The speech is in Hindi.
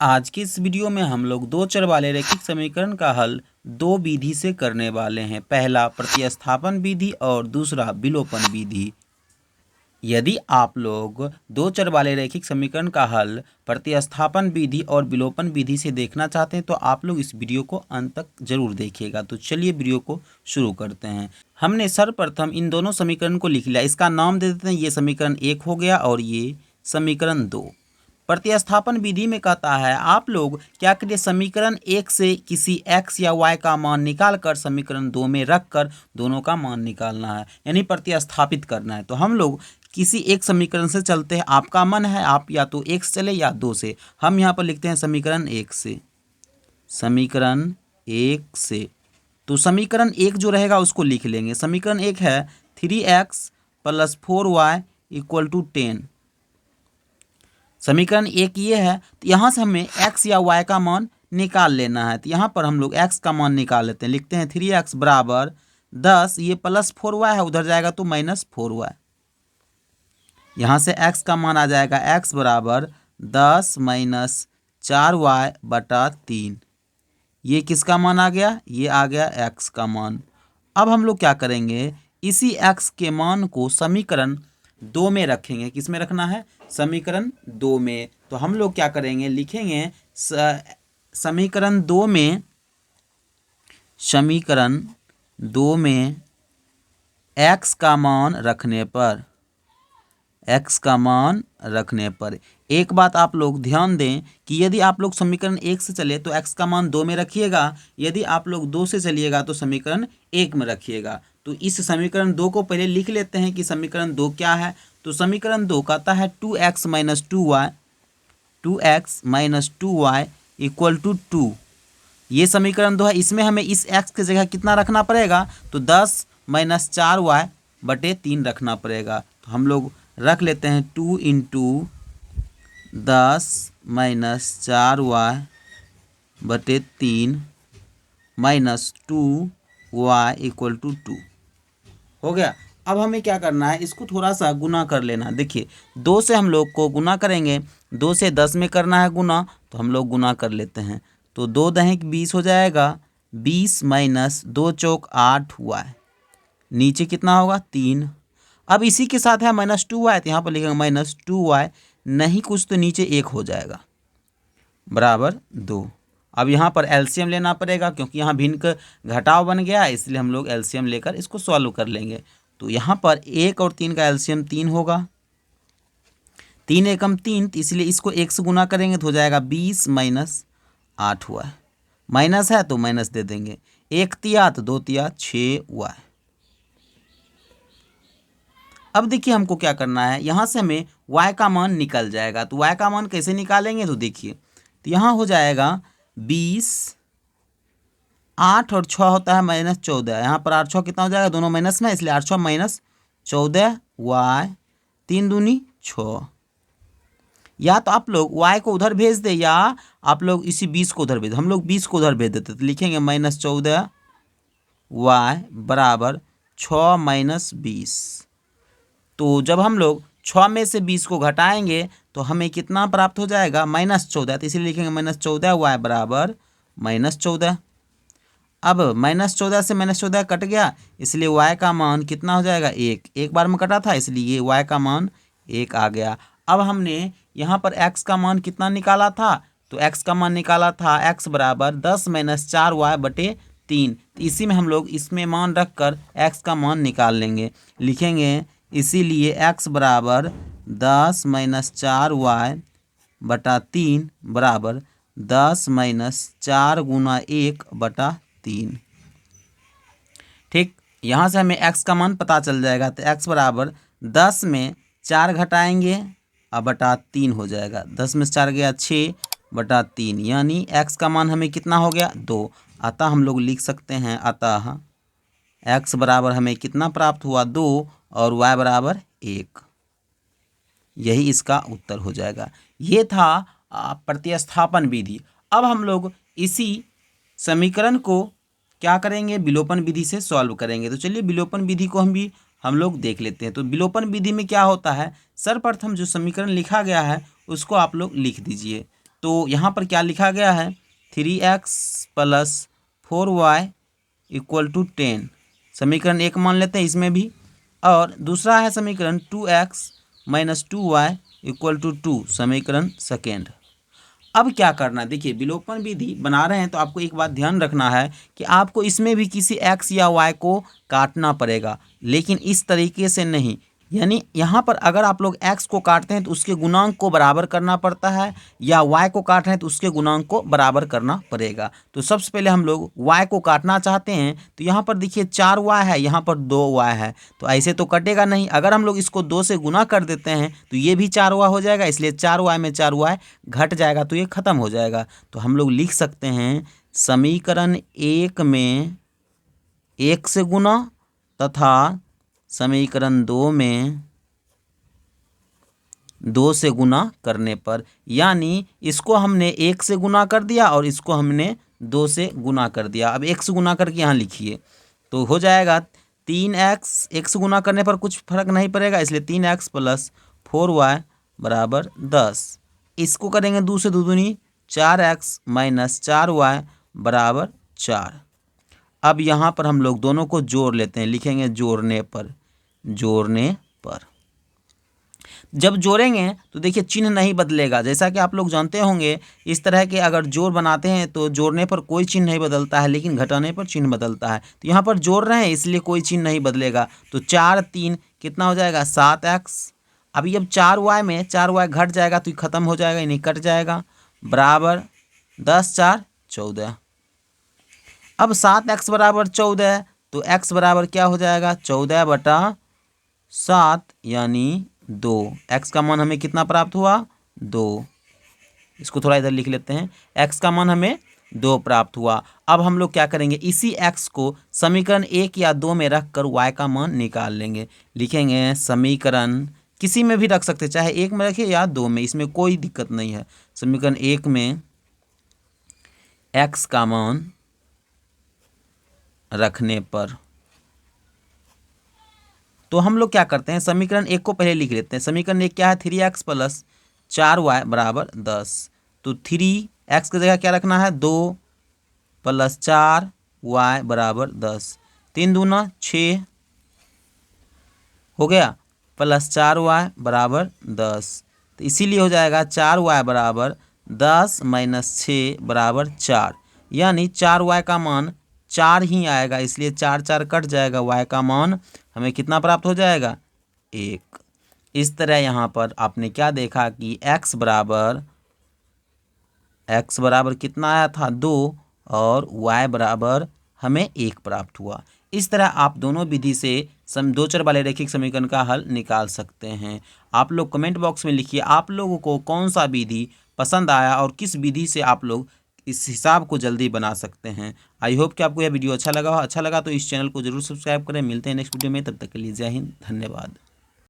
आज की इस वीडियो में हम लोग दो चर वाले रैखिक समीकरण का हल दो विधि से करने वाले हैं। पहला प्रतिस्थापन विधि और दूसरा विलोपन विधि। यदि आप लोग दो चर वाले रैखिक समीकरण का हल प्रतिस्थापन विधि और विलोपन विधि से देखना चाहते हैं तो आप लोग इस वीडियो को अंत तक जरूर देखिएगा। तो चलिए वीडियो को शुरू करते हैं। हमने सर्वप्रथम इन दोनों समीकरण को लिख लिया। इसका नाम दे देते हैं। ये समीकरण 1 हो गया और ये समीकरण 2। प्रतिस्थापन विधि में कहता है आप लोग क्या करिए, समीकरण 1 से किसी x या y का मान निकाल कर समीकरण 2 में रख कर दोनों का मान निकालना है, यानी प्रतिस्थापित करना है। तो हम लोग किसी एक समीकरण से चलते हैं। आपका मन है आप या तो 1 से चले या 2 से। हम यहाँ पर लिखते हैं समीकरण 1 से। समीकरण 1 से तो समीकरण 1 जो रहेगा उसको लिख लेंगे। समीकरण 1 है 3x + 4y = 10। समीकरण 1 ये है। तो यहाँ से हमें x या y का मान निकाल लेना है। तो यहाँ पर हम लोग x का मान निकाल लेते हैं। लिखते हैं 3x = 10, ये +4y है, उधर जाएगा तो -4y। यहाँ से x का मान आ जाएगा x = 10 - 4y/3। ये किसका मान आ गया? ये आ गया x का मान। अब हम लोग क्या करेंगे, इसी x के मान को समीकरण 2 में रखेंगे। किस में रखना है? समीकरण 2 में। तो हम लोग क्या करेंगे, लिखेंगे समीकरण 2 में x का मान रखने पर एक बात आप लोग ध्यान दें कि यदि आप लोग समीकरण 1 से चले तो x का मान 2 में रखिएगा। यदि आप लोग 2 से चलिएगा तो समीकरण 1 में रखिएगा। तो इस समीकरण 2 को पहले लिख लेते हैं कि समीकरण 2 क्या है। तो समीकरण 2 कहता है 2x - 2y = 2। ये समीकरण 2 है। इसमें हमें इस x की जगह कितना रखना पड़ेगा? तो 10 - 4y/3 रखना पड़ेगा। तो हम लोग रख लेते हैं 2 × 10 - 4y/3 -2y = 2 हो गया। अब हमें क्या करना है, इसको थोड़ा सा गुना कर लेना। देखिए 2 से हम लोग को गुना करेंगे, 2 से 10 में करना है गुना, तो हम लोग गुना कर लेते हैं। तो 2 × 10 = 20 हो जाएगा। 20 - 2 × 8y, नीचे कितना होगा? 3। अब इसी के साथ है -2y, तो यहाँ पर लिखेंगे -2y, नहीं कुछ तो नीचे 1 हो जाएगा बराबर 2। अब यहाँ पर एलसीएम लेना पड़ेगा क्योंकि यहाँ भिन्न का घटाव बन गया है, इसलिए हम लोग एलसीएम लेकर इसको सॉल्व कर लेंगे। तो यहाँ पर 1 और 3 का एलसीएम 3 होगा। 3 एकम 3, तो इसलिए इसको 1 से गुना करेंगे तो हो जाएगा 20 - 8y। माइनस है तो माइनस दे देंगे। 1 तिया तो 2 तिया 6y। अब देखिए हमको क्या करना है, यहाँ से हमें y का मान निकल जाएगा। तो y का मान कैसे निकालेंगे? तो देखिए, तो यहाँ हो जाएगा 20, 8 और 6 होता है -14। यहाँ पर 8 6 कितना हो जाएगा? दोनों माइनस में, इसलिए 8 6 -14y। 3 दूनी 6। या तो आप लोग y को उधर भेज दे या आप लोग इसी 20 को उधर भेज। हम लोग 20 को उधर भेज देते, तो लिखेंगे -14y = 6 - 20। तो जब हम लोग 6 में से 20 को घटाएंगे तो हमें कितना प्राप्त हो जाएगा? -14। तो इसलिए लिखेंगे -14y = -14। अब -14 से -14 कट गया, इसलिए y का मान कितना हो जाएगा? 1। एक बार में कटा था, इसलिए y का मान 1 आ गया। अब हमने यहाँ पर x का मान कितना निकाला था? तो x का मान निकाला था x = 10 - 4y/3। इसी में हम लोग इसमें मान रख कर x का मान निकाल लेंगे। लिखेंगे इसीलिए x = 10 - 4y/3 = 10 - 4 × 1/3। ठीक, यहाँ से हमें x का मान पता चल जाएगा। तो x = 10 में 4 घटाएंगे और /3 हो जाएगा। 10 में से 4 गया 6/3, यानी x का मान हमें कितना हो गया? 2। अतः हम लोग लिख सकते हैं, अतः x बराबर हमें कितना प्राप्त हुआ? 2 और y = 1। यही इसका उत्तर हो जाएगा। ये था प्रतिस्थापन विधि। अब हम लोग इसी समीकरण को क्या करेंगे? विलोपन विधि से सॉल्व करेंगे। तो चलिए विलोपन विधि को हम लोग देख लेते हैं। तो विलोपन विधि में क्या होता है, सर्वप्रथम जो समीकरण लिखा गया है उसको आप लोग लिख दीजिए। तो यहाँ पर क्या लिखा गया है, 3x + 4y = 10, समीकरण 1 मान लेते हैं इसमें भी। और दूसरा है समीकरण 2x - 2y = 2, समीकरण सेकेंड। अब क्या करना है, देखिए विलोपन विधि बना रहे हैं तो आपको एक बात ध्यान रखना है कि आपको इसमें भी किसी x या y को काटना पड़ेगा, लेकिन इस तरीके से नहीं। यानी यहाँ पर अगर आप लोग x को काटते हैं तो उसके गुणांक को बराबर करना पड़ता है, या y को काट रहे हैं तो उसके गुणांक को बराबर करना पड़ेगा। तो सबसे पहले हम लोग y को काटना चाहते हैं, तो यहाँ पर देखिए 4y है, यहाँ पर 2y है, तो ऐसे तो कटेगा नहीं। अगर हम लोग इसको 2 से गुना कर देते हैं तो ये भी 4y हो जाएगा, इसलिए 4y में 4y घट जाएगा, तो ये खत्म हो जाएगा। तो हम लोग लिख सकते हैं समीकरण 1 में 1 से गुना तथा समीकरण 2 में 2 से गुना करने पर, यानी इसको हमने 1 से गुना कर दिया और इसको हमने 2 से गुना कर दिया। अब 1 से गुना करके यहाँ लिखिए तो हो जाएगा 3x, 1 से गुना करने पर कुछ फर्क नहीं पड़ेगा, इसलिए 3x + 4y = 10। इसको करेंगे 2 से 2 दूनी 4x - 4y = 4। अब यहाँ पर हम लोग दोनों को जोड़ लेते हैं, लिखेंगे जोड़ने पर। जब जोड़ेंगे तो देखिए चिन्ह नहीं बदलेगा, जैसा कि आप लोग जानते होंगे इस तरह के अगर जोड़ बनाते हैं तो जोड़ने पर कोई चिन्ह नहीं बदलता है, लेकिन घटाने पर चिन्ह बदलता है। तो यहाँ पर जोड़ रहे हैं इसलिए कोई चिन्ह नहीं बदलेगा। तो 4 3 कितना हो जाएगा, 7x। अभी अब 4y में 4y घट जाएगा तो खत्म हो जाएगा, यानी कट जाएगा, बराबर 10 4 14। अब 7x = 14, तो x बराबर क्या हो जाएगा, 14/7 यानी 2। x का मान हमें कितना प्राप्त हुआ, 2। इसको थोड़ा इधर लिख लेते हैं, x का मान हमें 2 प्राप्त हुआ। अब हम लोग क्या करेंगे, इसी x को समीकरण 1 या 2 में रख कर y का मान निकाल लेंगे। लिखेंगे समीकरण, किसी में भी रख सकते, चाहे 1 में रखिए या 2 में, इसमें कोई दिक्कत नहीं है। समीकरण 1 में x का मान रखने पर तो हम लोग क्या करते हैं, समीकरण 1 को पहले लिख लेते हैं। समीकरण 1 क्या है, 3x + 4y = 10। तो 3x की जगह क्या रखना है, 2 + 4y = 10। 3 दूना 6 हो गया, + 4y = 10। तो इसीलिए हो जाएगा 4y = 10 - 6 = 4, यानी 4y का मान 4 ही आएगा, इसलिए 4 4 कट जाएगा, y का मान हमें कितना प्राप्त हो जाएगा, 1। इस तरह यहाँ पर आपने क्या देखा कि x बराबर कितना आया था, 2, और y बराबर हमें 1 प्राप्त हुआ। इस तरह आप दोनों विधि से दो चर वाले रैखिक समीकरण का हल निकाल सकते हैं। आप लोग कमेंट बॉक्स में लिखिए आप लोगों को कौन सा विधि पसंद आया और किस विधि से आप लोग इस हिसाब को जल्दी बना सकते हैं। आई होप कि आपको यह वीडियो अच्छा लगा हो। अच्छा लगा तो इस चैनल को जरूर सब्सक्राइब करें। मिलते हैं नेक्स्ट वीडियो में, तब तक के लिए जय हिंद, धन्यवाद।